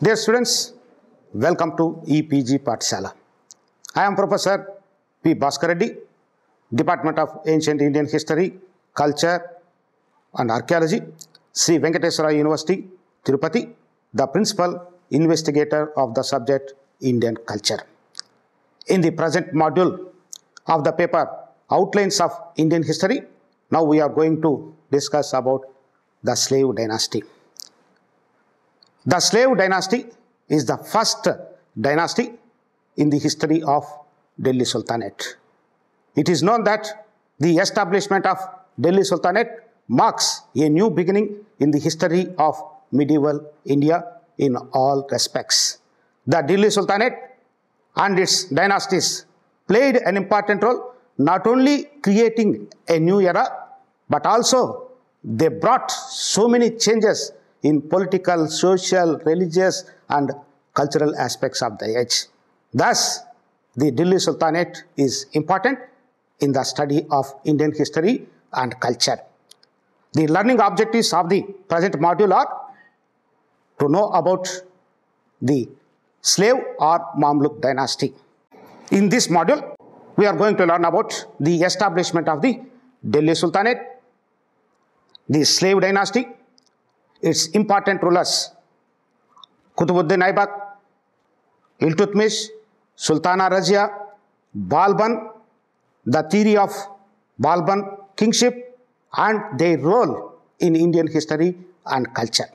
Dear students, welcome to EPG Pathshala. I am Professor P. Bhaskar Reddy, Department of Ancient Indian History, Culture and Archaeology, Sri Venkateswara University, Tirupati, the principal investigator of the subject Indian culture. In the present module of the paper Outlines of Indian History, now we are going to discuss about the slave dynasty. The slave dynasty is the first dynasty in the history of Delhi Sultanate. It is known that the establishment of Delhi Sultanate marks a new beginning in the history of medieval India in all respects. The Delhi Sultanate and its dynasties played an important role, not only creating a new era, but also they brought so many changes in political, social, religious and cultural aspects of the age. Thus, the Delhi Sultanate is important in the study of Indian history and culture. The learning objectives of the present module are to know about the slave or Mamluk dynasty. In this module, we are going to learn about the establishment of the Delhi Sultanate, the slave dynasty, its important rulers, Qutbuddin Aibak, Iltutmish, Sultana Razia, Balban, the theory of Balban kingship and their role in Indian history and culture.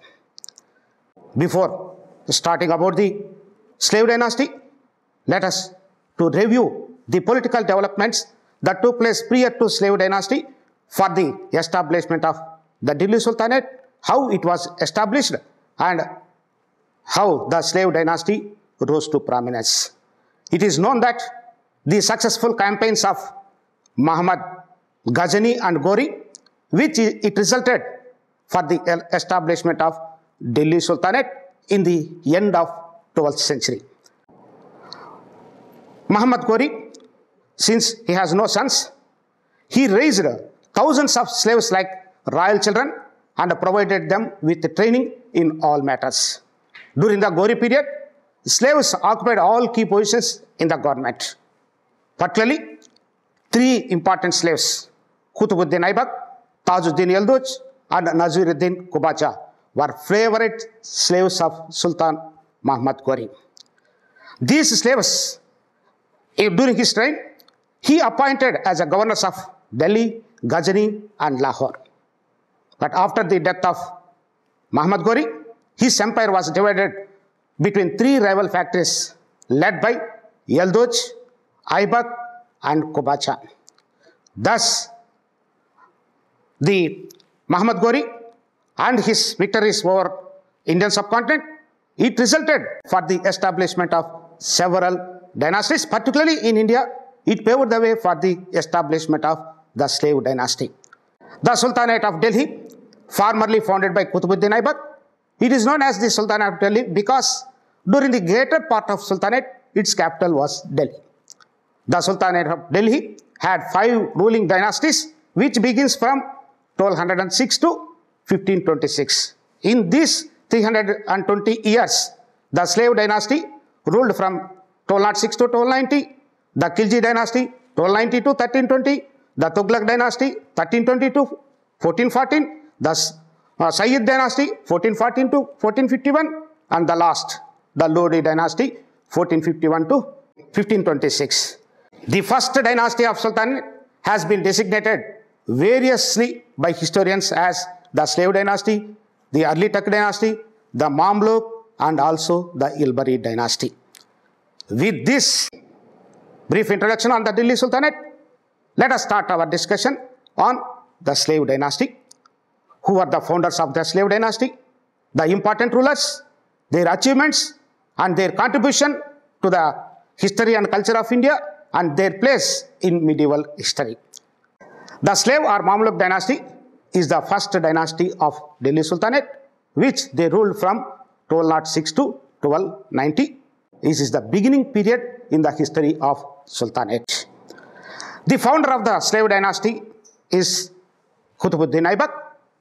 Before starting about the slave dynasty, let us to review the political developments that took place prior to slave dynasty for the establishment of the Delhi Sultanate, how it was established and how the slave dynasty rose to prominence. It is known that the successful campaigns of Muhammad Ghazni and Ghori, which it resulted for the establishment of Delhi Sultanate in the end of 12th century. Muhammad Ghori, since he has no sons, he raised thousands of slaves like royal children and provided them with training in all matters. During the Ghori period, slaves occupied all key positions in the government. Particularly, three important slaves, Qutbuddin Aibak, Tajuddin Yalduj, and Naziruddin Kubacha, were favorite slaves of Sultan Muhammad Ghori. These slaves, during his reign, he appointed as a governors of Delhi, Ghazni, and Lahore. But after the death of Muhammad Ghori, his empire was divided between three rival factories led by Yalduj, Aibak, and Kubacha. Thus, the Muhammad Ghori and his victories over Indian subcontinent, it resulted for the establishment of several dynasties, particularly in India. It paved the way for the establishment of the slave dynasty. The Sultanate of Delhi, formerly founded by Qutbuddin Aibak, it is known as the Sultanate of Delhi because during the greater part of Sultanate, its capital was Delhi. The Sultanate of Delhi had 5 ruling dynasties, which begins from 1206 to 1526. In these 320 years, the slave dynasty ruled from 1206 to 1290, the Khilji dynasty 1290 to 1320, the Tughlaq dynasty 1320 to 1414, the Sayyid dynasty 1414 to 1451, and the last, the Lodi dynasty 1451 to 1526. The first dynasty of Sultanate has been designated variously by historians as the slave dynasty, the early Tughlaq dynasty, the Mamluk, and also the Ilbari dynasty. With this brief introduction on the Delhi Sultanate, let us start our discussion on the slave dynasty. Who are the founders of the slave dynasty, the important rulers, their achievements and their contribution to the history and culture of India and their place in medieval history. The slave or Mamluk dynasty is the first dynasty of Delhi Sultanate, which they ruled from 1206 to 1290. This is the beginning period in the history of Sultanate. The founder of the slave dynasty is Qutbuddin Aibak.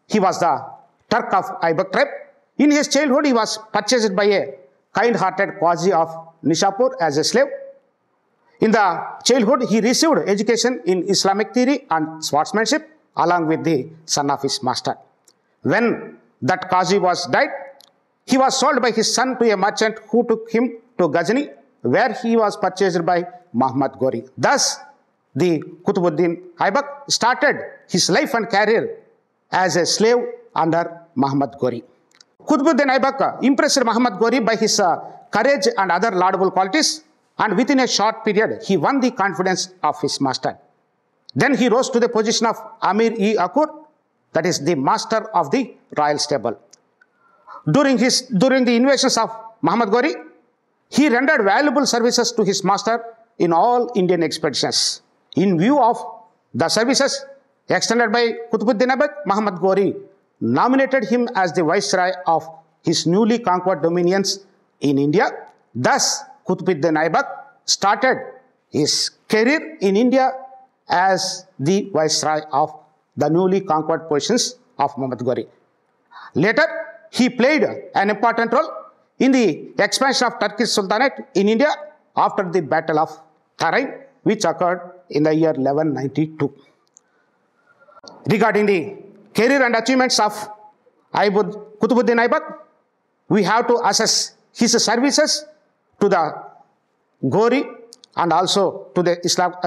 He was the Turk of Aibak tribe. In his childhood, he was purchased by a kind-hearted Qazi of Nishapur as a slave. In the childhood, he received education in Islamic theory and swordsmanship along with the son of his master. When that Qazi was died, he was sold by his son to a merchant who took him to Ghazni, where he was purchased by Muhammad Ghori. Thus, the Qutbuddin Aibak started his life and career as a slave under Muhammad Ghori. Qutbuddin Aibak impressed Muhammad Ghori by his courage and other laudable qualities, and within a short period, he won the confidence of his master. Then he rose to the position of Amir-e-Akur, that is the master of the royal stable. During the invasions of Muhammad Ghori, he rendered valuable services to his master in all Indian expeditions. In view of the services extended by Qutbuddin Aibak, Muhammad Ghori nominated him as the viceroy of his newly conquered dominions in India. Thus, Qutbuddin Aibak started his career in India as the viceroy of the newly conquered portions of Muhammad Ghori. Later, he played an important role in the expansion of Turkish Sultanate in India after the Battle of Tarain, which occurred in the year 1192. Regarding the career and achievements of Qutbuddin Aibak, we have to assess his services to the Ghori and also to the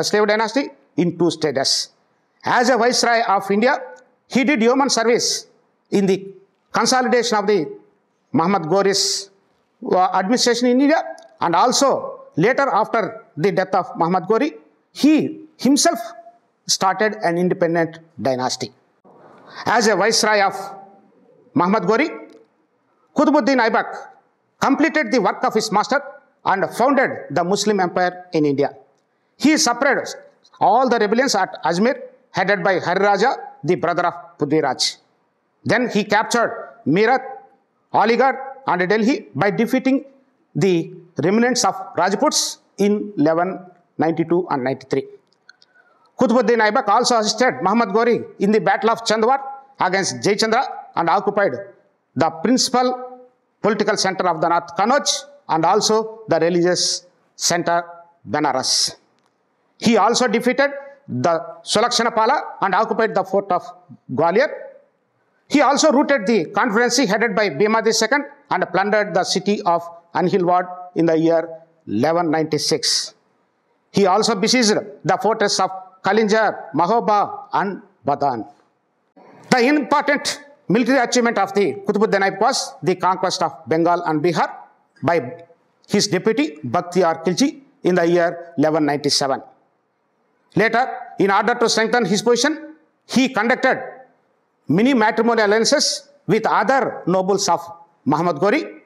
slave dynasty in two stages. As a viceroy of India, he did yeoman service in the consolidation of the Muhammad Ghori's administration in India, and also later after the death of Muhammad Ghori, he himself started an independent dynasty. As a viceroy of Muhammad Ghori, Qutbuddin Aibak completed the work of his master and founded the Muslim Empire in India. He suppressed all the rebellions at Ajmer headed by Hari Raja, the brother of Prithviraj. Then he captured Meerut, Aligarh and Delhi by defeating the remnants of Rajputs in 1192 and 93. Qutbuddin Aibak also assisted Muhammad Ghori in the Battle of Chandwar against Jayachandra and occupied the principal political center of the North, Kannauj, and also the religious center, Benares. He also defeated the Sulakshanapala and occupied the fort of Gwalior. He also routed the confederacy headed by Bhima II and plundered the city of Anhilwad in the year 1196. He also besieged the fortress of Kalinjar, Mahoba and Badan. The important military achievement of the Qutbuddin Aibak was the conquest of Bengal and Bihar by his deputy Bakhtiyar Khilji in the year 1197. Later, in order to strengthen his position, he conducted many matrimonial alliances with other nobles of Muhammad Ghori.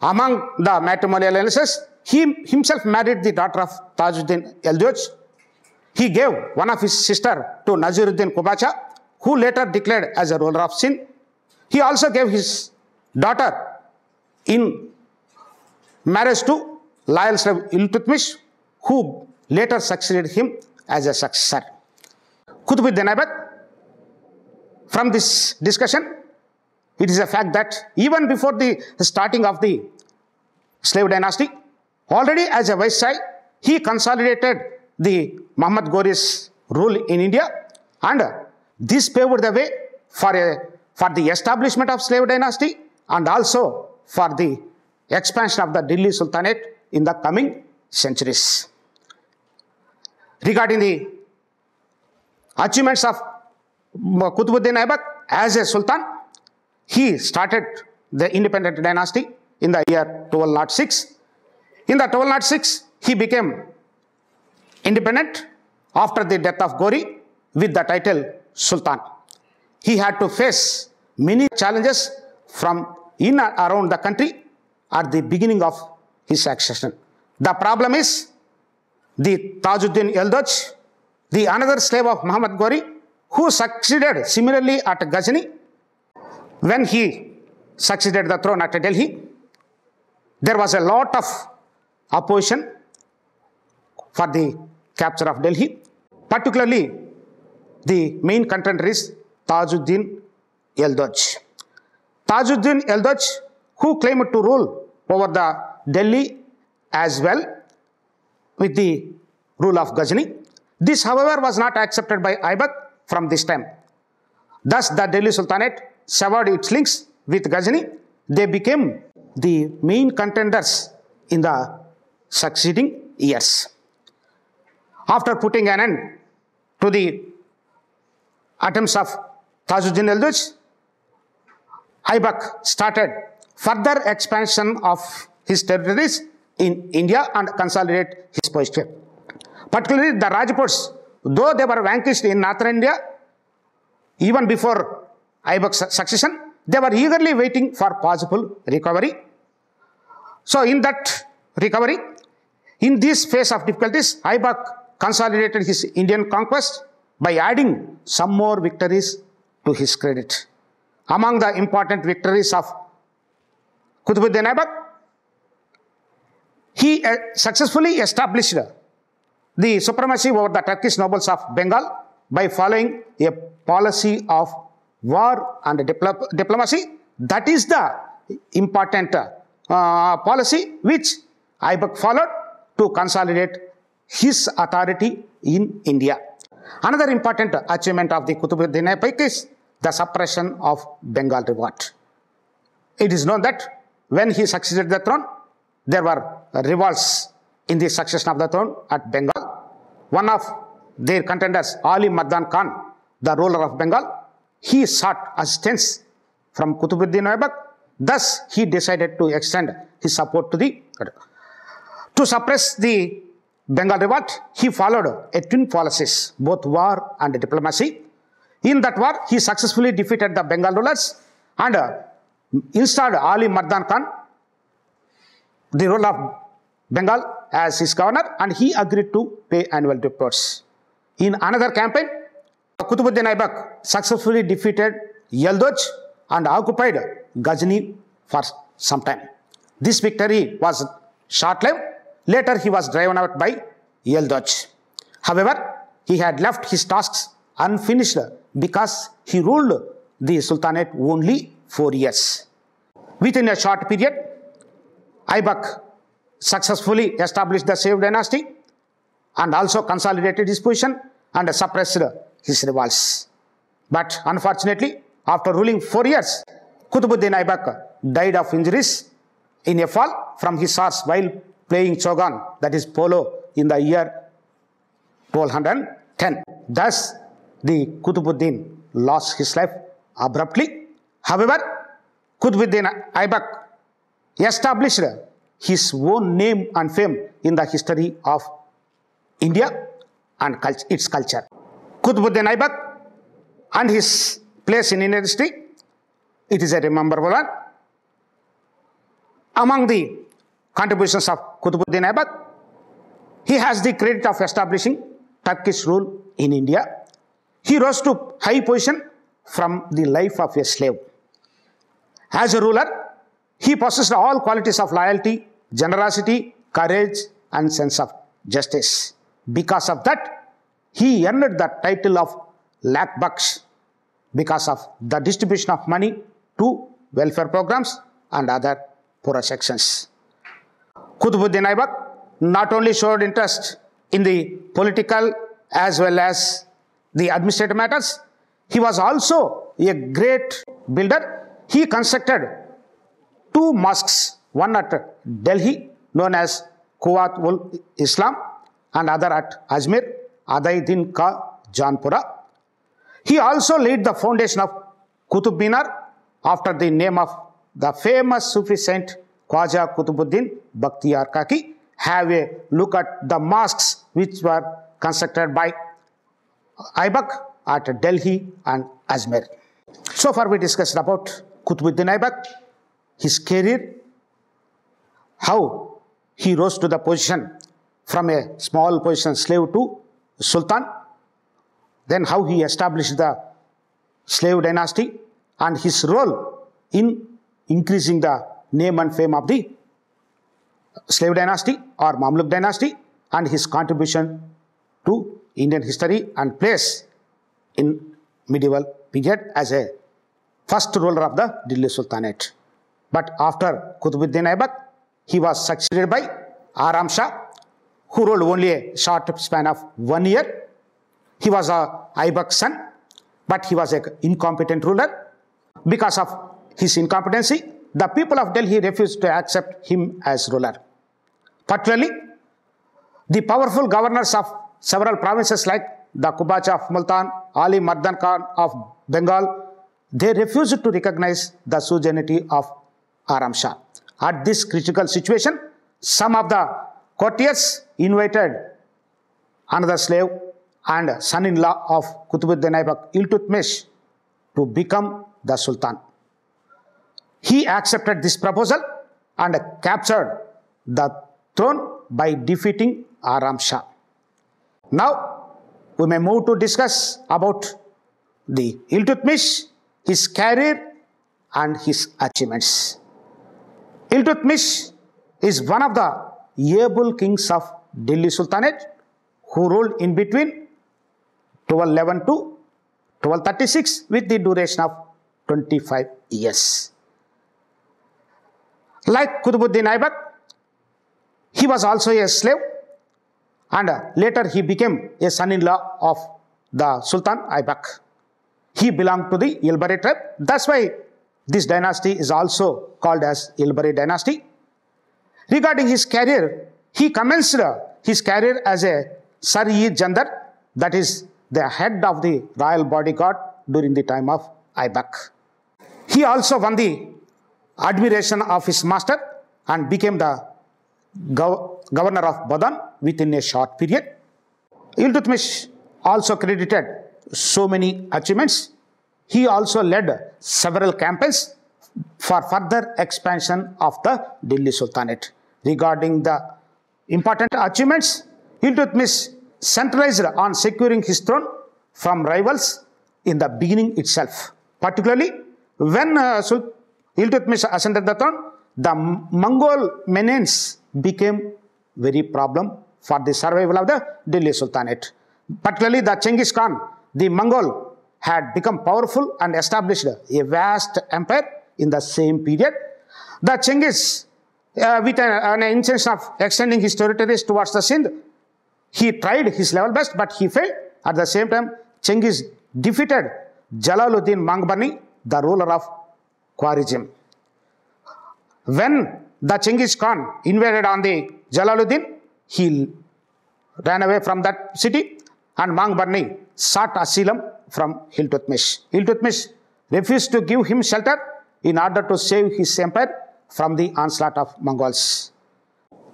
Among the matrimonial alliances, he himself married the daughter of Tajuddin Eldoj. He gave one of his sisters to Naziruddin Kubacha, who later declared as a ruler of Sindh. He also gave his daughter in marriage to loyal slave Iltutmish, who later succeeded him as a successor. Qutbuddin Aibak, from this discussion, it is a fact that even before the starting of the slave dynasty, already as a viceroy, he consolidated the Muhammad Ghori's rule in India, and this paved the way for the establishment of slave dynasty and also for the expansion of the Delhi Sultanate in the coming centuries. Regarding the achievements of Qutbuddin Aibak as a sultan, he started the independent dynasty in the year 1206. In the 1206, he became independent after the death of Ghori with the title Sultan. He had to face many challenges from in and around the country at the beginning of his succession. The problem is the Tajuddin Eldoj, the another slave of Muhammad Ghori, who succeeded similarly at Ghazni. When he succeeded the throne at Delhi, there was a lot of opposition for the capture of Delhi. Particularly, the main contender is Tajuddin Eldoj. Tajuddin Eldoj, who claimed to rule over the Delhi as well with the rule of Ghazni. This, however, was not accepted by Aibak from this time. Thus, the Delhi Sultanate severed its links with Ghazni. They became the main contenders in the succeeding years. After putting an end to the attempts of Tajuddin Eldoj, Aibak started further expansion of his territories in India and consolidate his position. Particularly the Rajputs, though they were vanquished in northern India, even before Aibak's succession, they were eagerly waiting for possible recovery. So in that recovery, in this phase of difficulties, Aibak consolidated his Indian conquest by adding some more victories to his credit. Among the important victories of Qutbuddin Aibak, he successfully established the supremacy over the Turkish nobles of Bengal by following a policy of war and diplomacy. That is the important policy which Aibak followed to consolidate his authority in India. Another important achievement of the Qutbuddin Aibak is the suppression of Bengal revolt. It is known that when he succeeded the throne, there were revolts in the succession of the throne at Bengal. One of their contenders, Ali Mardan Khan, the ruler of Bengal, he sought assistance from Qutbuddin Aibak. Thus, he decided to extend his support to suppress the Bengal revolt. He followed a twin policies, both war and diplomacy. In that war, he successfully defeated the Bengal rulers and installed Ali Mardan Khan, the ruler of Bengal, as his governor, and he agreed to pay annual reports. In another campaign, Qutbuddin Aibak successfully defeated Eldoj and occupied Ghazni for some time. This victory was short-lived. Later, he was driven out by Eldoj. However, he had left his tasks unfinished because he ruled the Sultanate only 4 years. Within a short period, Aibak successfully established the Saif dynasty and also consolidated his position and suppressed his revolts. But unfortunately, after ruling 4 years, Qutbuddin Aibak died of injuries in a fall from his horse while playing Chogan, that is polo, in the year 1210. Thus, the Qutbuddin lost his life abruptly. However, Qutbuddin Aibak established his own name and fame in the history of India and its culture. Qutbuddin Aibak and his place in Indian history, it is a rememberable one. Among the contributions of Qutbuddin Aibak, he has the credit of establishing Turkish rule in India. He rose to high position from the life of a slave. As a ruler, he possessed all qualities of loyalty, generosity, courage, and sense of justice. Because of that, he earned the title of Lakh Baksh because of the distribution of money to welfare programs and other poorer sections. Qutbuddin Aibak not only showed interest in the political as well as the administrative matters, he was also a great builder. He constructed 2 mosques, one at Delhi known as Quwat-ul-Islam and other at Ajmer, Adai-Din Ka Janpura. He also laid the foundation of Qutub Minar after the name of the famous Sufi saint Khwaja Qutbuddin Bakhtiyar Kaki. Have a look at the mosques which were constructed by Aibak at Delhi and Ajmer. So far we discussed about Qutbuddin Aibak, his career, how he rose to the position from a small position slave to Sultan, then how he established the slave dynasty and his role in increasing the name and fame of the slave dynasty or Mamluk dynasty and his contribution to Indian history and place in medieval period as a first ruler of the Delhi Sultanate. But after Qutbuddin Aibak, he was succeeded by Aram Shah, who ruled only a short span of 1 year. He was Aibak's son, but he was an incompetent ruler. Because of his incompetency, the people of Delhi refused to accept him as ruler. Particularly, the powerful governors of several provinces like the Kubacha of Multan, Ali Mardan Khan of Bengal, they refused to recognize the suzerainty of Aram Shah. At this critical situation, some of the courtiers invited another slave and son-in-law of Qutbuddin Aibak, Iltutmish, to become the Sultan. He accepted this proposal and captured the throne by defeating Aram Shah. Now, we may move to discuss about the Iltutmish, his career and his achievements. Iltutmish is one of the able kings of Delhi Sultanate who ruled in between 1211 to 1236 with the duration of 25 years. Like Qutbuddin Aibak, he was also a slave, and later he became a son-in-law of the Sultan Aibak. He belonged to the Ilbari tribe. That's why this dynasty is also called as Ilbari dynasty. Regarding his career, he commenced his career as a Sar-e-Jandar, that is the head of the royal bodyguard during the time of Aibak. He also won the admiration of his master and became the governor of Badan within a short period. Iltutmish also credited so many achievements. He also led several campaigns for further expansion of the Delhi Sultanate. Regarding the important achievements, Iltutmish centralized on securing his throne from rivals in the beginning itself. Particularly, when Iltutmish ascended the throne, the Mongol menace became very problem for the survival of the Delhi Sultanate. Particularly the Chengiz Khan, the Mongol, had become powerful and established a vast empire in the same period. The Chengiz, with an intention of extending his territories towards the Sindh, he tried his level best, but he failed. At the same time, Chengiz defeated Jalaluddin Mangbarni, the ruler of Khwarizm. When the Chengiz Khan invaded on the Jalaluddin, he ran away from that city, and Mangbarni sought asylum from Iltutmish. Iltutmish refused to give him shelter in order to save his empire from the onslaught of Mongols.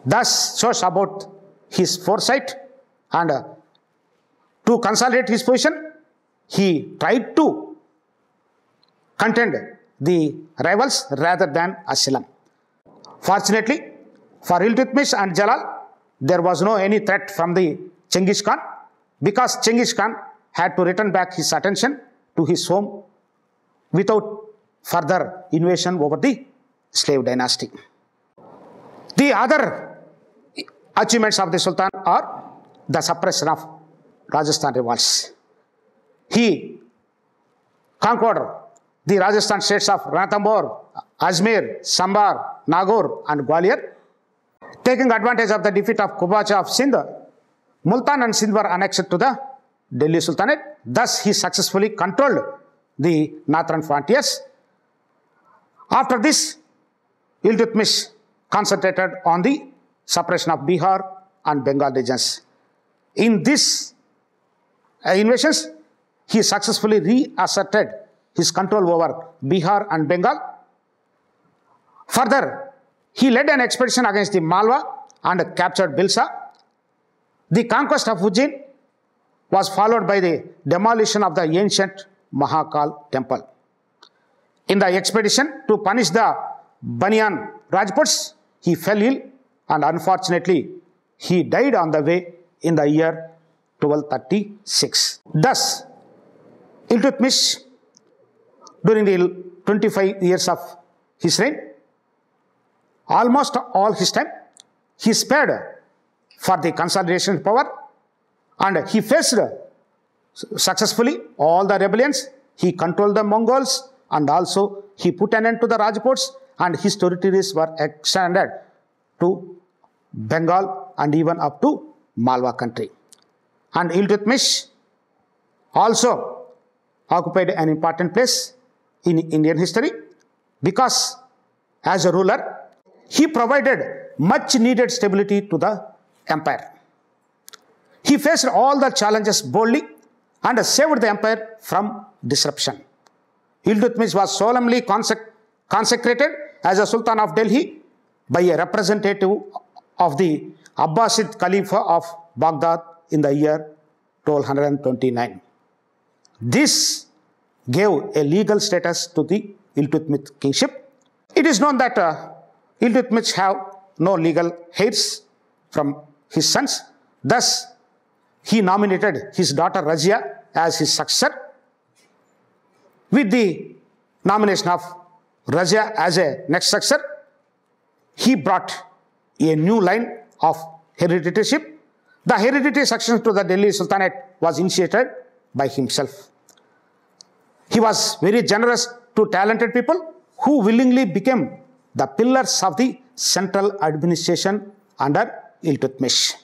Thus shows about his foresight, and to consolidate his position, he tried to contend the rivals rather than asylum. Fortunately, for Iltutmish and Jalal, there was no any threat from the Chengiz Khan, because Chengiz Khan had to return back his attention to his home without further invasion over the slave dynasty. The other achievements of the Sultan are the suppression of Rajasthan revolts. He conquered the Rajasthan states of Ranthambore, Ajmer, Sambar, Nagaur and Gwalior. Taking advantage of the defeat of Kubacha of Sindh, Multan and Sindh were annexed to the Delhi Sultanate. Thus, he successfully controlled the northern frontiers. After this, Iltutmish concentrated on the suppression of Bihar and Bengal regions. In these invasions, he successfully reasserted his control over Bihar and Bengal. Further, he led an expedition against the Malwa and captured Bilsa. The conquest of Ujjain was followed by the demolition of the ancient Mahakal temple. In the expedition to punish the Banyan Rajputs, he fell ill and unfortunately he died on the way in the year 1236. Thus, Iltutmish, during the 25 years of his reign, almost all his time, he spared for the consolidation of power, and he faced successfully all the rebellions. He controlled the Mongols, and also he put an end to the Rajputs, and his territories were extended to Bengal and even up to Malwa country. And Iltutmish also occupied an important place in Indian history because as a ruler, he provided much needed stability to the empire. He faced all the challenges boldly and saved the empire from disruption. Iltutmish was solemnly consecrated as a Sultan of Delhi by a representative of the Abbasid Caliph of Baghdad in the year 1229. This gave a legal status to the Iltutmish kingship. It is known that Iltutmish have no legal heirs from his sons. Thus, he nominated his daughter Razia as his successor. With the nomination of Razia as a next successor, he brought a new line of heredityship. The hereditary succession to the Delhi Sultanate was initiated by himself. He was very generous to talented people who willingly became the pillars of the central administration under Iltutmish.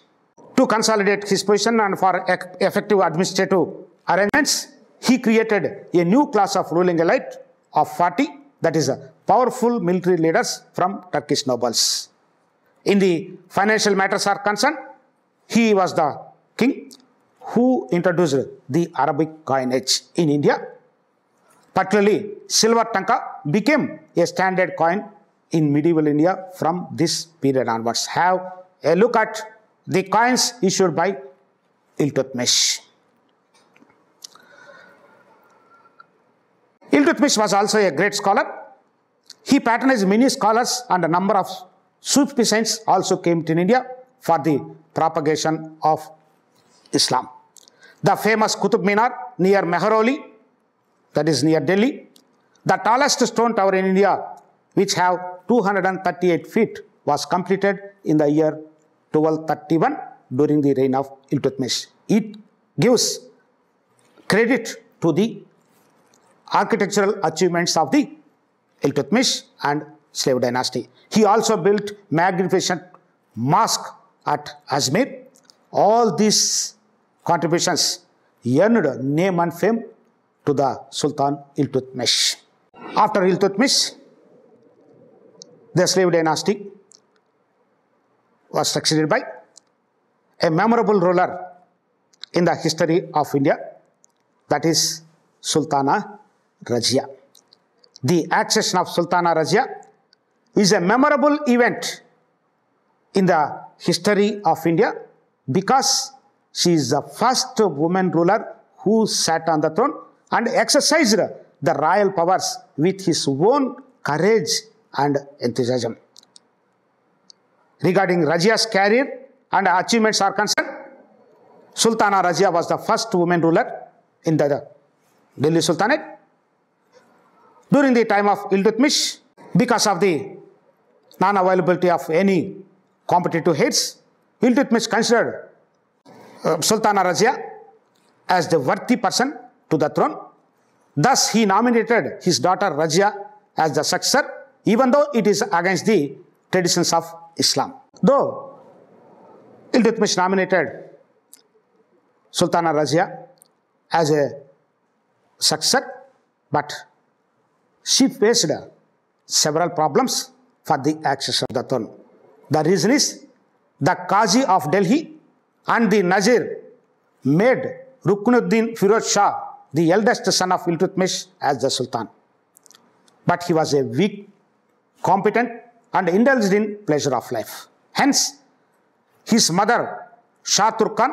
To consolidate his position and for effective administrative arrangements, he created a new class of ruling elite of 40, that is, powerful military leaders from Turkish nobles. In the financial matters are concerned, he was the king who introduced the Arabic coinage in India. Particularly, silver tanka became a standard coin in medieval India from this period onwards. Have a look at the coins issued by Iltutmish. Iltutmish was also a great scholar. He patronized many scholars, and a number of Sufi saints also came to India for the propagation of Islam. The famous Qutub Minar near Mehrauli, that is near Delhi, the tallest stone tower in India, which have 238 feet, was completed in the year 1231 during the reign of Iltutmish. It gives credit to the architectural achievements of the Iltutmish and slave dynasty. He also built magnificent mosque at Ajmer. All these contributions earned name and fame to the Sultan Iltutmish. After Iltutmish, the slave dynasty was succeeded by a memorable ruler in the history of India, that is Sultana Razia. The accession of Sultana Razia is a memorable event in the history of India because she is the first woman ruler who sat on the throne and exercised the royal powers with his own courage and enthusiasm. Regarding Razia's career and achievements are concerned, Sultana Razia was the first woman ruler in the Delhi Sultanate. During the time of Iltutmish, because of the non-availability of any competitive heads, Iltutmish considered Sultana Razia as the worthy person to the throne. Thus, he nominated his daughter Razia as the successor, even though it is against the traditions of Islam. Though Iltutmish nominated Sultana Razia as a successor, but she faced several problems for the access of the throne. The reason is the Qazi of Delhi and the Nazir made Ruknuddin Firoz Shah, the eldest son of Iltutmish, as the Sultan. But he was a weak, competent, and indulged in pleasure of life. Hence, his mother, Shah Turkan,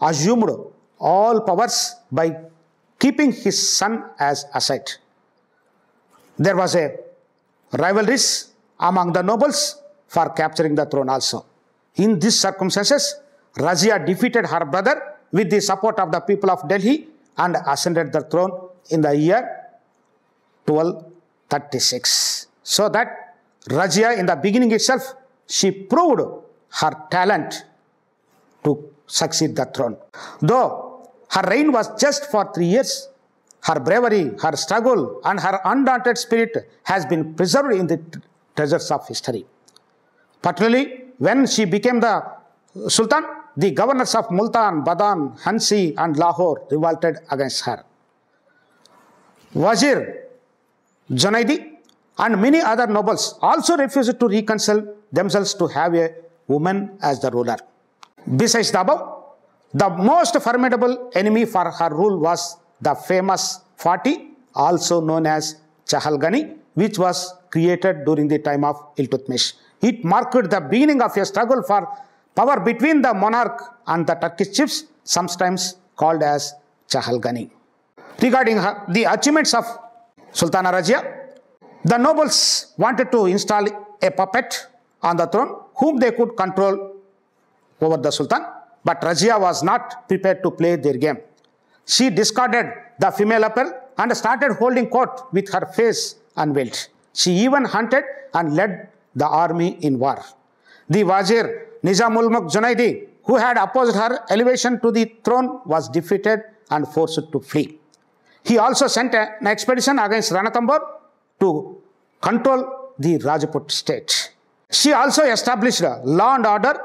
assumed all powers by keeping his son as aside. There was a rivalry among the nobles for capturing the throne also. In these circumstances, Razia defeated her brother with the support of the people of Delhi and ascended the throne in the year 1236. So that Razia, in the beginning itself, she proved her talent to succeed the throne. Though her reign was just for 3 years, Her bravery, her struggle, and her undaunted spirit has been preserved in the treasures of history. Particularly when she became the Sultan, the governors of Multan, Badan, Hansi, and Lahore revolted against her. Wazir Junaidi and many other nobles also refused to reconcile themselves to have a woman as the ruler. Besides the above, the most formidable enemy for her rule was the famous Fati, also known as Chahalgani, which was created during the time of Iltutmish. It marked the beginning of a struggle for power between the monarch and the Turkish chiefs, sometimes called as Chahalgani. Regarding the achievements of Sultana Razia, the nobles wanted to install a puppet on the throne whom they could control over the Sultan, but Razia was not prepared to play their game. She discarded the female apparel and started holding court with her face unveiled. She even hunted and led the army in war. The Wazir Nizamul Mulk Junaidi, who had opposed her elevation to the throne, was defeated and forced to flee. He also sent an expedition against Ranthambore to control the Rajput state. She also established law and order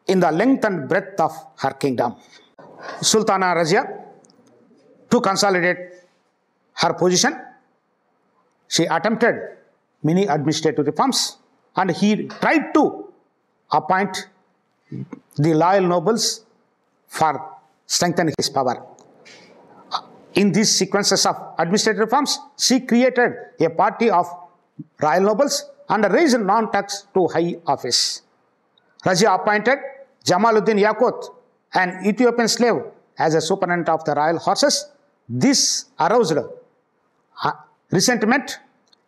in the length and breadth of her kingdom. Sultana Razia, to consolidate her position, she attempted many administrative reforms and he tried to appoint the loyal nobles for strengthening his power. In these sequences of administrative reforms, she created a party of royal nobles and raised non-tax to high office. Razia appointed Jamaluddin Yaqut, an Ethiopian slave, as a superintendent of the royal horses. This aroused resentment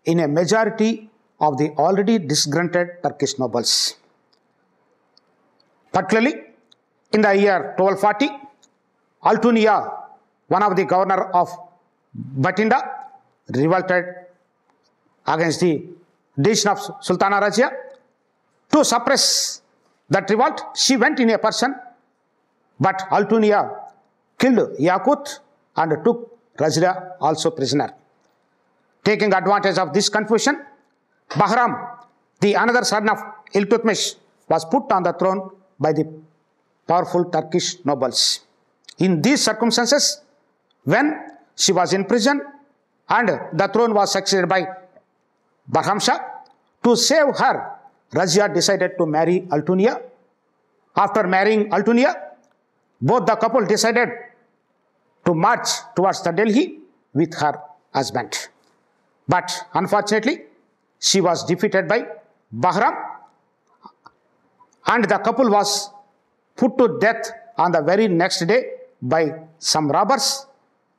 in a majority of the already disgruntled Turkish nobles. Particularly in the year 1240, Altunia, one of the governor of Batinda, revolted against the decision of Sultana Razia. To suppress that revolt, she went in a person, but Altunia killed Yaqut and took Razia also prisoner. Taking advantage of this confusion, Bahram, the another son of Iltutmish, was put on the throne by the powerful Turkish nobles. In these circumstances, when she was in prison and the throne was succeeded by Bahram Shah, to save her, Razia decided to marry Altunia. After marrying Altunia, both the couple decided to march towards the Delhi with her husband. But unfortunately, she was defeated by Bahram and the couple was put to death on the very next day by some robbers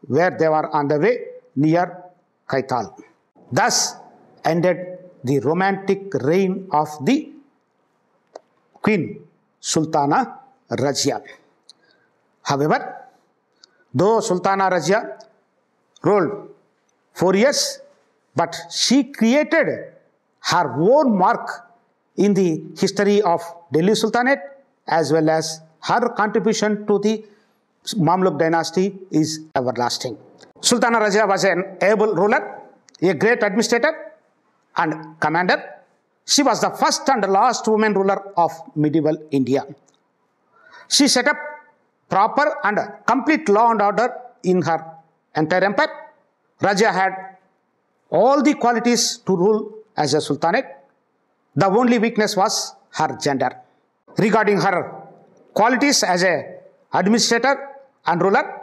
where they were on the way near Kaital. Thus ended the romantic reign of the Queen Sultana Razia. However, though Sultana Razia ruled 4 years, but she created her own mark in the history of Delhi Sultanate, as well as her contribution to the Mamluk dynasty is everlasting. Sultana Razia was an able ruler, a great administrator and commander. She was the first and last woman ruler of medieval India. She set up proper and complete law and order in her entire empire. Razia had all the qualities to rule as a sultanate. The only weakness was her gender. Regarding her qualities as an administrator and ruler,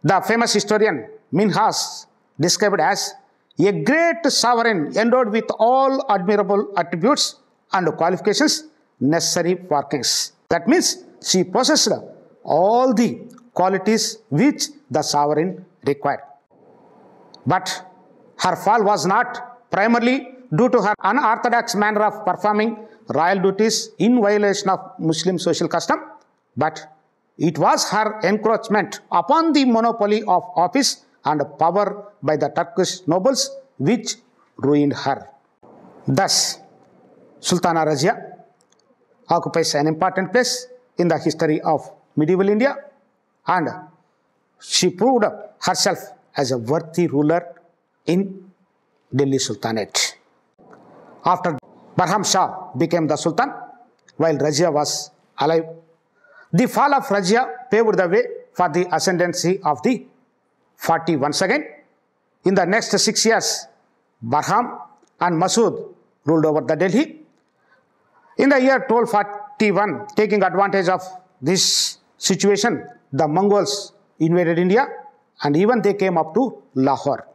the famous historian Minhas described as a great sovereign endowed with all admirable attributes and qualifications necessary for kings. That means she possessed all the qualities which the sovereign required. But her fall was not primarily due to her unorthodox manner of performing royal duties in violation of Muslim social custom, but it was her encroachment upon the monopoly of office and power by the Turkish nobles which ruined her. Thus, Sultana Razia occupies an important place in the history of medieval India, and she proved herself as a worthy ruler in Delhi Sultanate. After Barham Shah became the Sultan, while Razia was alive, the fall of Razia paved the way for the ascendancy of the Fati once again. In the next 6 years, Barham and Masood ruled over the Delhi. In the year 1241, taking advantage of this situation, the Mongols invaded India and even they came up to Lahore.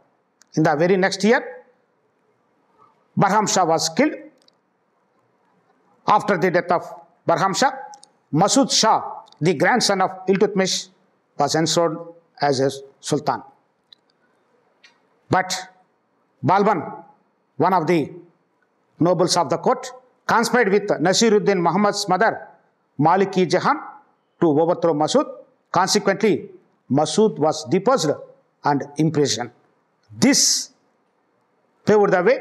In the very next year, Barham Shah was killed. After the death of Barham Shah, Masood Shah, the grandson of Iltutmish, was enthroned as a sultan. But Balban, one of the nobles of the court, conspired with Nasiruddin Muhammad's mother, Maliki-Jahan, to overthrow Masood. Consequently, Masood was deposed and imprisoned. This paved the way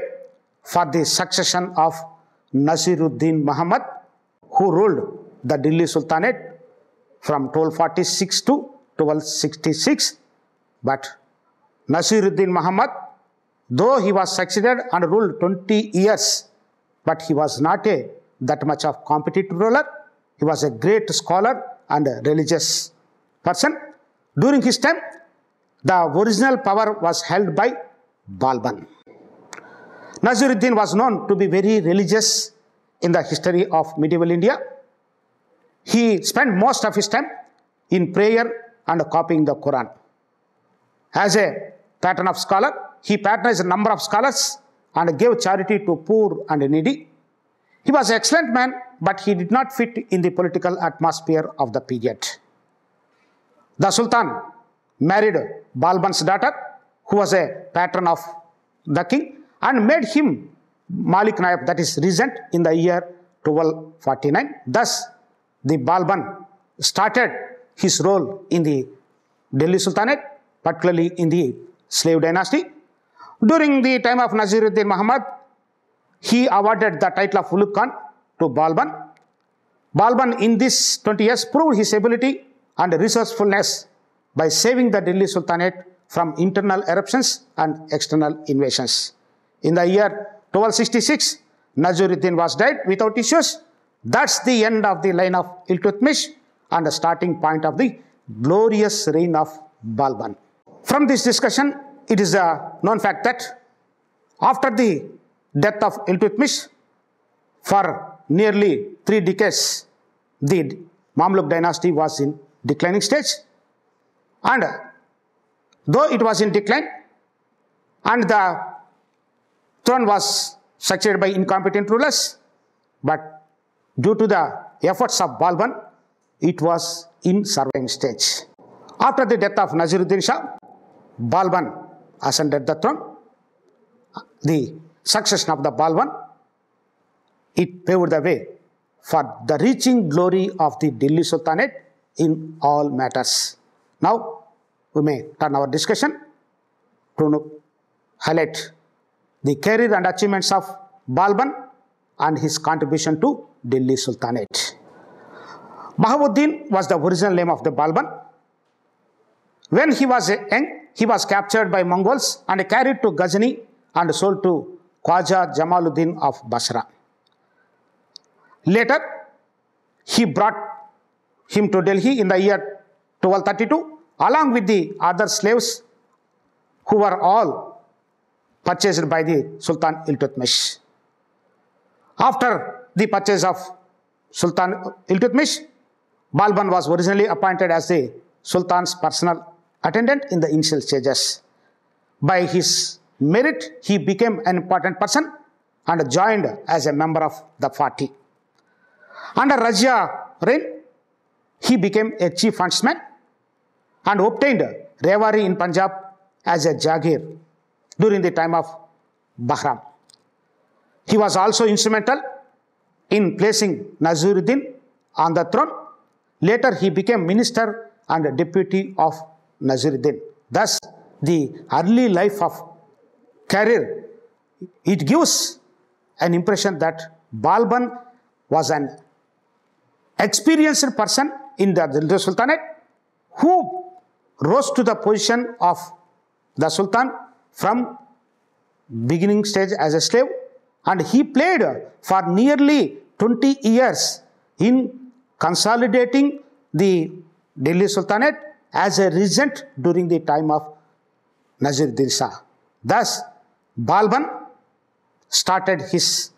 for the succession of Nasiruddin Muhammad, who ruled the Delhi Sultanate from 1246 to 1266. But Nasiruddin Muhammad, though he was succeeded and ruled 20 years, but he was not that much of competent ruler. He was a great scholar and a religious person. During his time, the original power was held by Balban. Nasiruddin was known to be very religious in the history of medieval India. He spent most of his time in prayer and copying the Quran. As a patron of scholar, he patronized a number of scholars and gave charity to poor and needy. He was an excellent man, but he did not fit in the political atmosphere of the period. The Sultan married Balban's daughter, who was a patron of the king, and made him Malik Naib, that is regent, in the year 1249. Thus, the Balban started his role in the Delhi Sultanate, particularly in the slave dynasty. During the time of Nasiruddin Muhammad, he awarded the title of Ulugh Khan to Balban. Balban, in these 20 years, proved his ability and resourcefulness by saving the Delhi Sultanate from internal eruptions and external invasions. In the year 1266, Nasiruddin was died without issues. That's the end of the line of Iltutmish and the starting point of the glorious reign of Balban. From this discussion, it is a known fact that after the death of Iltutmish, for nearly 3 decades, the Mamluk dynasty was in declining stage. And though it was in decline and the throne was succeeded by incompetent rulers, but due to the efforts of Balban, it was in surviving stage. After the death of Nasiruddin Shah, Balban ascended the throne. The succession of the Balban, it paved the way for the reaching glory of the Delhi Sultanate in all matters. Now, we may turn our discussion to highlight the career and achievements of Balban and his contribution to Delhi Sultanate. Bahabuddin was the original name of the Balban. When he was young, he was captured by Mongols and carried to Ghazni and sold to Khwaja Jamaluddin of Basra. Later, he brought him to Delhi in the year 1232, along with the other slaves who were all purchased by the Sultan Iltutmish. After the purchase of Sultan Iltutmish, Balban was originally appointed as the Sultan's personal attendant in the initial stages. By his merit, he became an important person and joined as a member of the Fati. Under Razia reign, he became a chief huntsman and obtained Rewari in Punjab as a Jagir during the time of Bahram. He was also instrumental in placing Nasiruddin on the throne. Later, he became minister and deputy of Nasiruddin. Thus, the early life of career, it gives an impression that Balban was an experienced person in the Delhi Sultanate who rose to the position of the Sultan from beginning stage as a slave, and he played for nearly 20 years in consolidating the Delhi Sultanate as a regent during the time of Naseeruddin Shah. Thus, Balban started his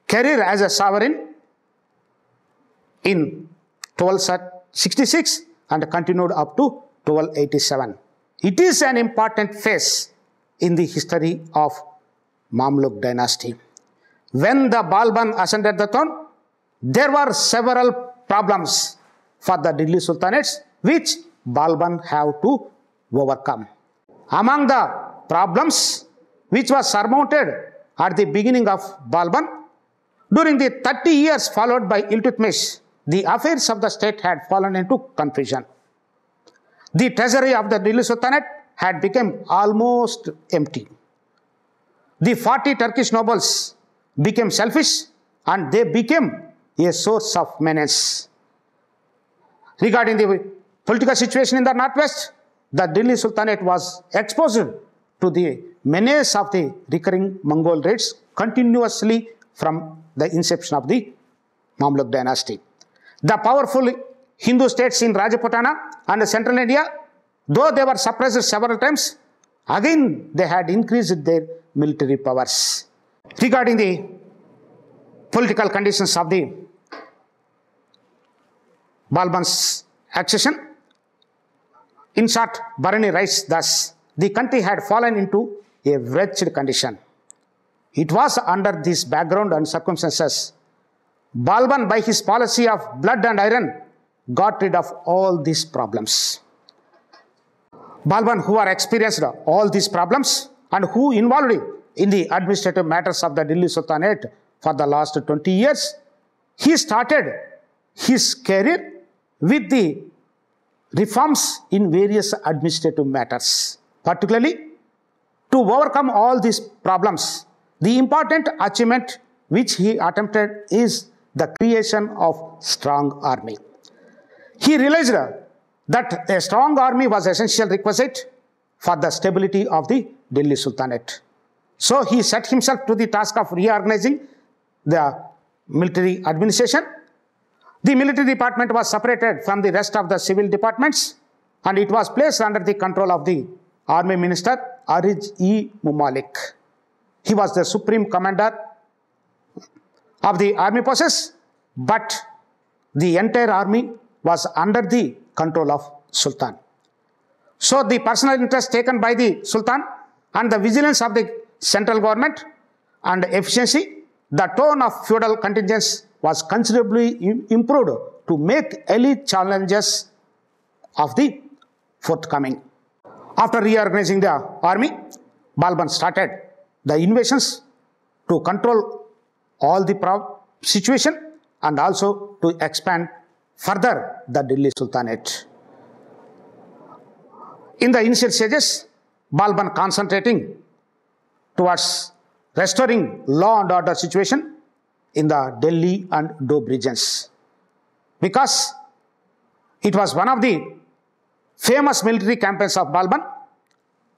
career as a sovereign in 1266 and continued up to 1287. It is an important phase in the history of Mamluk dynasty. When the Balban ascended the throne, there were several problems for the Delhi Sultanates which Balban have to overcome. Among the problems which was surmounted at the beginning of Balban, during the 30 years followed by Iltutmish, the affairs of the state had fallen into confusion. The treasury of the Delhi Sultanate had become almost empty. The 40 Turkish nobles became selfish and they became a source of menace. Regarding the political situation in the northwest, the Delhi Sultanate was exposed to the menace of the recurring Mongol raids continuously from the inception of the Mamluk dynasty. The powerful Hindu states in Rajputana and central India, though they were suppressed several times, again they had increased their military powers. Regarding the political conditions of the Balban's accession, in short, Bharani writes thus: the country had fallen into a wretched condition. It was under this background and circumstances, Balban, by his policy of blood and iron, got rid of all these problems. Balban, who had experienced all these problems and who involved in the administrative matters of the Delhi Sultanate for the last 20 years, he started his career with the reforms in various administrative matters. Particularly, to overcome all these problems, the important achievement which he attempted is the creation of strong army. He realized that a strong army was essential requisite for the stability of the Delhi Sultanate. So he set himself to the task of reorganizing the military administration. The military department was separated from the rest of the civil departments and it was placed under the control of the army minister Arij-e-Mumalik. He was the supreme commander of the army forces, but the entire army was under the control of Sultan. So the personal interest taken by the Sultan and the vigilance of the central government and efficiency, the tone of feudal contingents was considerably improved to make early challenges of the forthcoming. After reorganizing the army, Balban started the invasions to control all the situation and also to expand further the Delhi Sultanate. In the initial stages, Balban concentrating towards restoring law and order situation in the Delhi and Doab regions, because it was one of the famous military campaigns of Balban,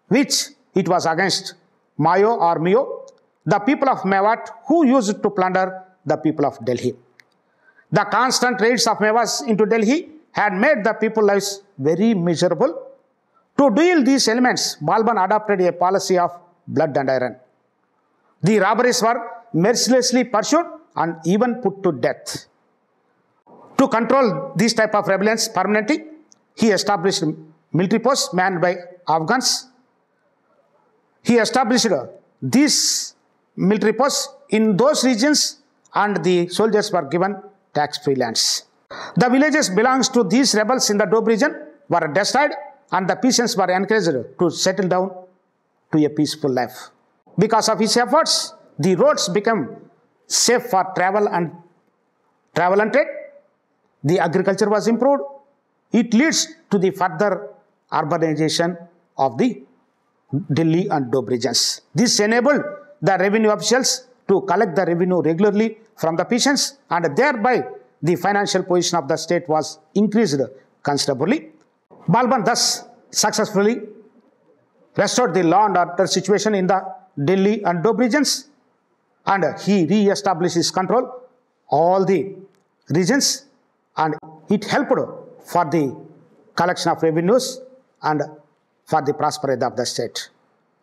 which it was against Mayo or Mio, the people of Mewat who used to plunder the people of Delhi. The constant raids of Mewas into Delhi had made the people's lives very miserable. To deal these elements, Balban adopted a policy of blood and iron. The robberies were mercilessly pursued and even put to death. To control these type of rebellions permanently, he established military posts manned by Afghans. He established these military posts in those regions and the soldiers were given tax-free lands. The villages belonging to these rebels in the Doab region were destroyed and the peasants were encouraged to settle down to a peaceful life. Because of his efforts, the roads became safe for travel and trade. The agriculture was improved. It leads to the further urbanization of the Delhi and Doab regions. This enabled the revenue officials to collect the revenue regularly from the peasants, and thereby the financial position of the state was increased considerably. Balban thus successfully restored the law and order situation in the Delhi and Doab regions, and he re-established his control all the regions, and it helped for the collection of revenues and for the prosperity of the state.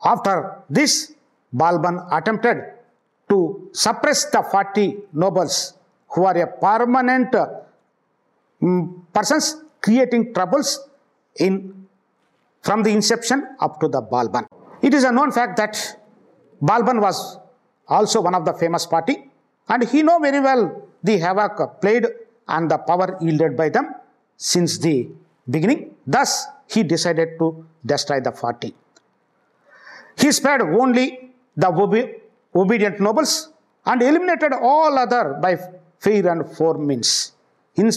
After this, Balban attempted to suppress the 40 nobles who are a permanent persons creating troubles from the inception up to the Balban. It is a known fact that Balban was also one of the famous party, and he know very well the havoc played and the power yielded by them since the beginning. Thus, he decided to destroy the 40. He spared only the obedient nobles and eliminated all other by fair and foul means. In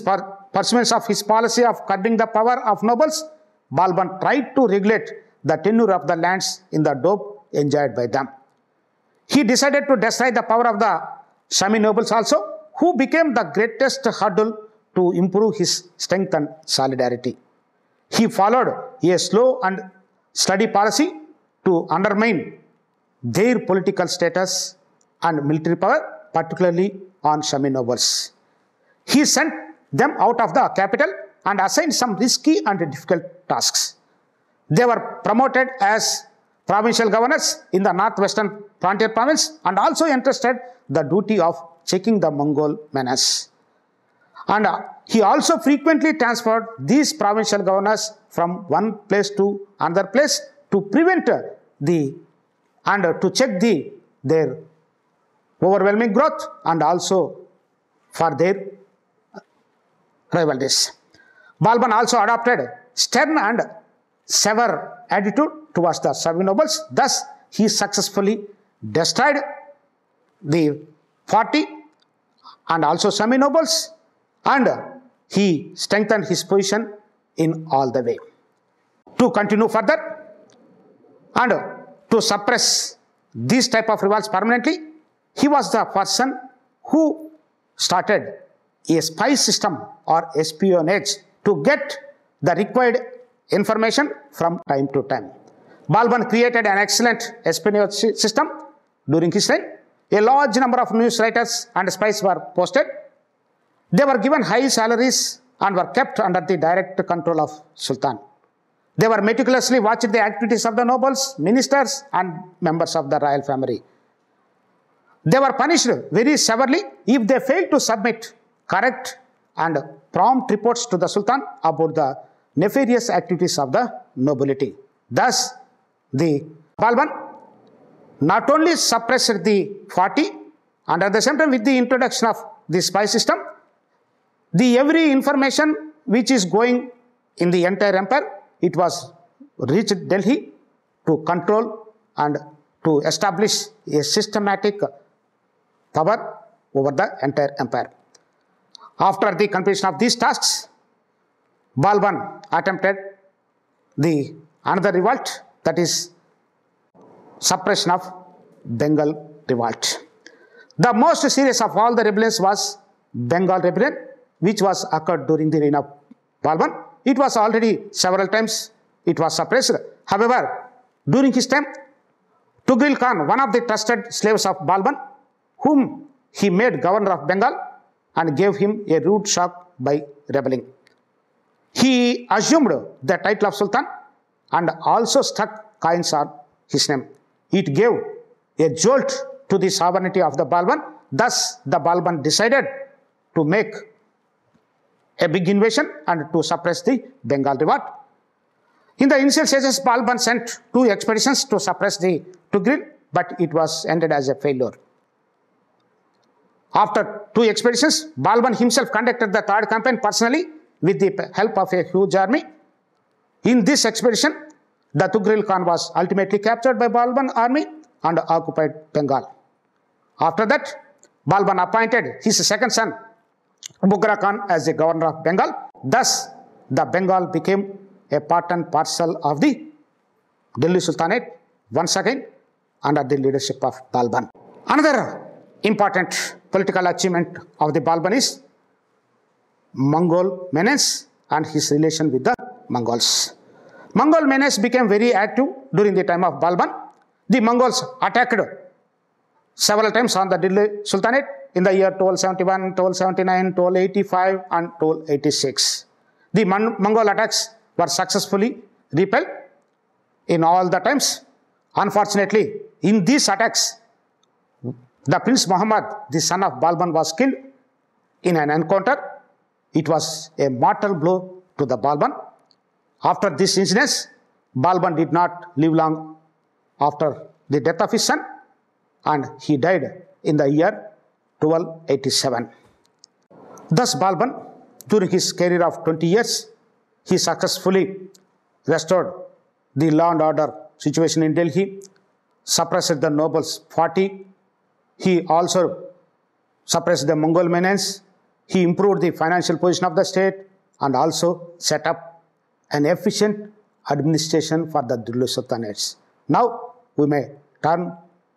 pursuance of his policy of curbing the power of nobles, Balban tried to regulate the tenure of the lands in the Doab enjoyed by them. He decided to destroy the power of the Shami nobles also, who became the greatest hurdle to improve his strength and solidarity. He followed a slow and steady policy to undermine their political status and military power, particularly on Shami nobles. He sent them out of the capital and assigned some risky and difficult tasks. They were promoted as provincial governors in the northwestern frontier province and also entrusted the duty of checking the Mongol menace. And he also frequently transferred these provincial governors from one place to another place to prevent to check their overwhelming growth and also for their rivalries. Balban also adopted stern and severe attitude towards the Shami nobles. Thus, he successfully destroyed the 40 and also Shami nobles, and he strengthened his position in all the way. To continue further and to suppress these type of revolts permanently, he was the person who started a spy system or espionage to get the required information from time to time. Balban created an excellent espionage system during his reign. A large number of news writers and spies were posted. They were given high salaries and were kept under the direct control of Sultan. They were meticulously watched the activities of the nobles, ministers, and members of the royal family. They were punished very severely if they failed to submit correct and prompt reports to the Sultan about the nefarious activities of the nobility. Thus, the Balban not only suppressed the 40, and at the same time with the introduction of the spy system, every information which is going in the entire empire, it was reached Delhi to control and to establish a systematic power over the entire empire. After the completion of these tasks, Balban attempted another revolt, that is suppression of Bengal revolt. The most serious of all the rebellions was Bengal rebellion, which was occurred during the reign of Balban. It was already several times it was suppressed. However, during his time, Tughril Khan, one of the trusted slaves of Balban, whom he made governor of Bengal and gave him a rude shock by rebelling. He assumed the title of Sultan and also stuck coins on his name. It gave a jolt to the sovereignty of the Balban. Thus, the Balban decided to make a big invasion and to suppress the Bengal revolt. In the initial stages, Balban sent 2 expeditions to suppress the Tughril, but it was ended as a failure. After 2 expeditions, Balban himself conducted the 3rd campaign personally with the help of a huge army. In this expedition, the Tughril Khan was ultimately captured by Balban army and occupied Bengal. After that, Balban appointed his second son, Bughra Khan, as the governor of Bengal. Thus, the Bengal became a part and parcel of the Delhi Sultanate once again under the leadership of Balban. Another important political achievement of the Balban is Mongol menace and his relation with the Mongols. Mongol menace became very active during the time of Balban. The Mongols attacked several times on the Delhi Sultanate in the year 1271, 1279, 1285 and 1286. The Mongol attacks were successfully repelled in all the times. Unfortunately, in these attacks, the Prince Muhammad, the son of Balban, was killed in an encounter. It was a mortal blow to the Balban. After this incident, Balban did not live long after the death of his son, and he died in the year 1287. Thus, Balban, during his career of 20 years, he successfully restored the law and order situation in Delhi, suppressed the nobles' party. He also suppressed the Mongol menace. He improved the financial position of the state and also set up an efficient administration for the Delhi Sultanates. Now, we may turn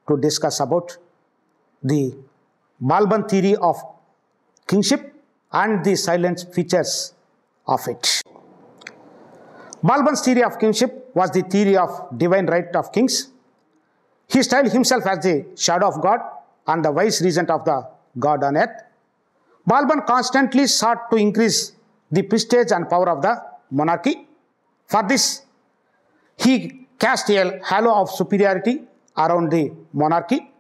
to discuss about the Balban theory of kingship and the silent features of it. Balban's theory of kingship was the theory of divine right of kings. He styled himself as the shadow of God and the vice regent of the God on earth. Balban constantly sought to increase the prestige and power of the monarchy. For this, he cast a halo of superiority around the monarchy.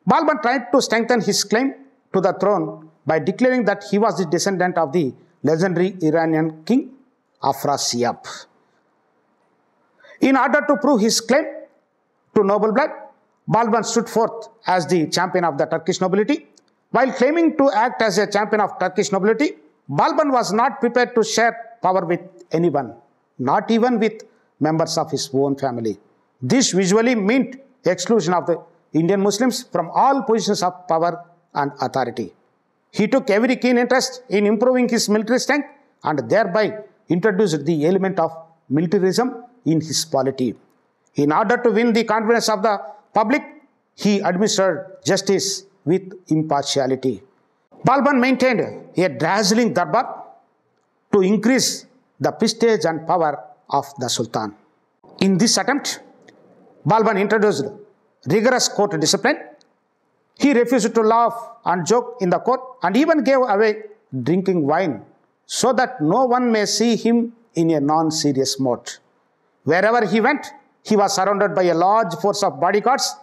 Balban tried to strengthen his claim to the throne by declaring that he was the descendant of the legendary Iranian king Afrasiab. In order to prove his claim to noble blood, Balban stood forth as the champion of the Turkish nobility. While claiming to act as a champion of Turkish nobility, Balban was not prepared to share power with anyone, not even with members of his own family. This visually meant exclusion of the Indian Muslims from all positions of power and authority. He took every keen interest in improving his military strength and thereby introduced the element of militarism in his polity. In order to win the confidence of the public, he administered justice with impartiality. Balban maintained a dazzling darbar to increase the prestige and power of the Sultan. In this attempt, Balban introduced rigorous court discipline. He refused to laugh and joke in the court and even gave away drinking wine so that no one may see him in a non-serious mode. Wherever he went, he was surrounded by a large force of bodyguards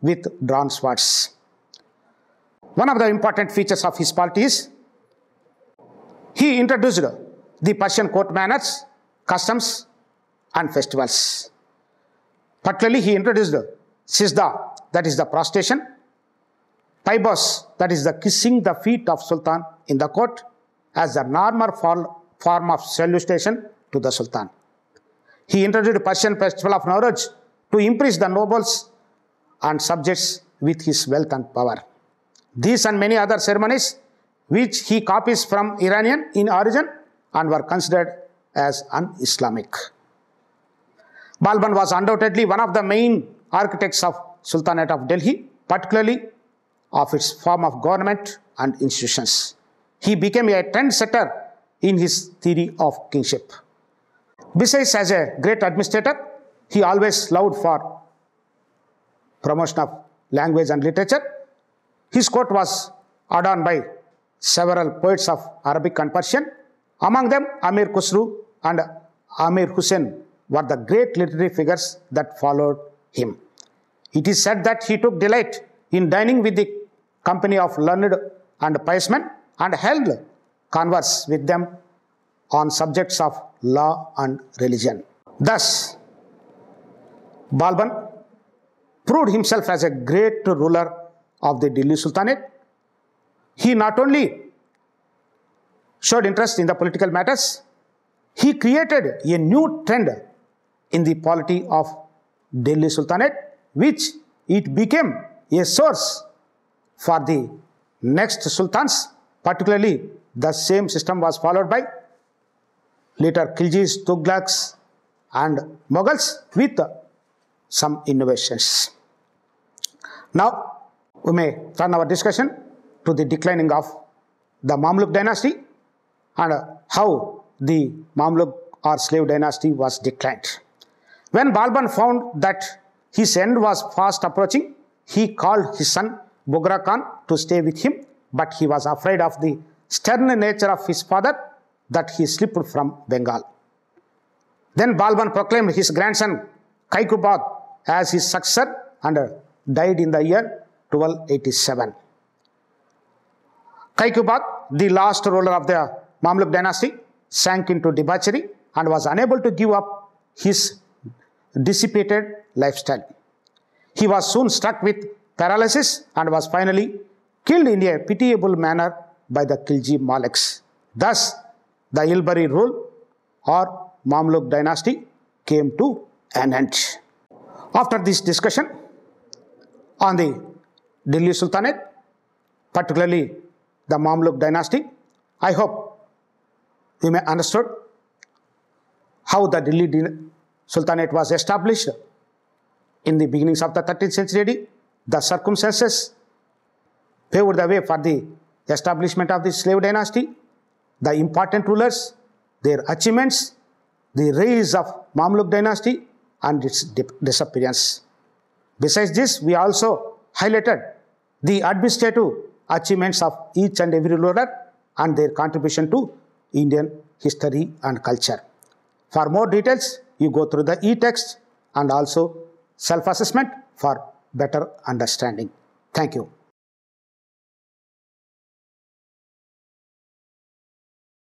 with drawn swords. One of the important features of his polity is he introduced the Persian court manners, customs, and festivals. Particularly, he introduced Sijda, that is the prostration, Paibos, that is the kissing the feet of Sultan in the court, as the normal form of salutation to the Sultan. He introduced the Persian festival of Nowruz to impress the nobles and subjects with his wealth and power. These and many other ceremonies, which he copies from Iranian in origin and were considered as un-Islamic. Balban was undoubtedly one of the main architects of Sultanate of Delhi, particularly of its form of government and institutions. He became a trendsetter in his theory of kingship. Besides, as a great administrator, he always loved for promotion of language and literature. His court was adorned by several poets of Arabic and Persian. Among them, Amir Khusru and Amir Hussain were the great literary figures that followed him. It is said that he took delight in dining with the company of learned and pious men and held converse with them on subjects of law and religion. Thus, Balban proved himself as a great ruler of the Delhi Sultanate. He not only showed interest in the political matters, he created a new trend in the polity of Delhi Sultanate, which it became a source for the next sultans. Particularly, the same system was followed by later Khiljis, Tughlaqs and Mughals with some innovations. Now, we may turn our discussion to the declining of the Mamluk dynasty and how the Mamluk or slave dynasty was declined. When Balban found that his end was fast approaching, he called his son Bughra Khan to stay with him, but he was afraid of the stern nature of his father that he slipped from Bengal. Then Balban proclaimed his grandson Kaikubad as his successor and died in the year 1287. Kaikubad, the last ruler of the Mamluk dynasty, sank into debauchery and was unable to give up his dissipated lifestyle. He was soon struck with paralysis and was finally killed in a pitiable manner by the Khilji Maliks. Thus, the Ilbari rule or Mamluk dynasty came to an end. After this discussion on the Delhi Sultanate, particularly the Mamluk dynasty, I hope you may understood how the Delhi Sultanate was established in the beginnings of the 13th century. The circumstances paved the way for the establishment of the slave dynasty, the important rulers, their achievements, the rise of Mamluk dynasty and its disappearance. Besides this, we also highlighted the administrative achievements of each and every ruler and their contribution to Indian history and culture. For more details, you go through the e-text and also self-assessment for better understanding. Thank you.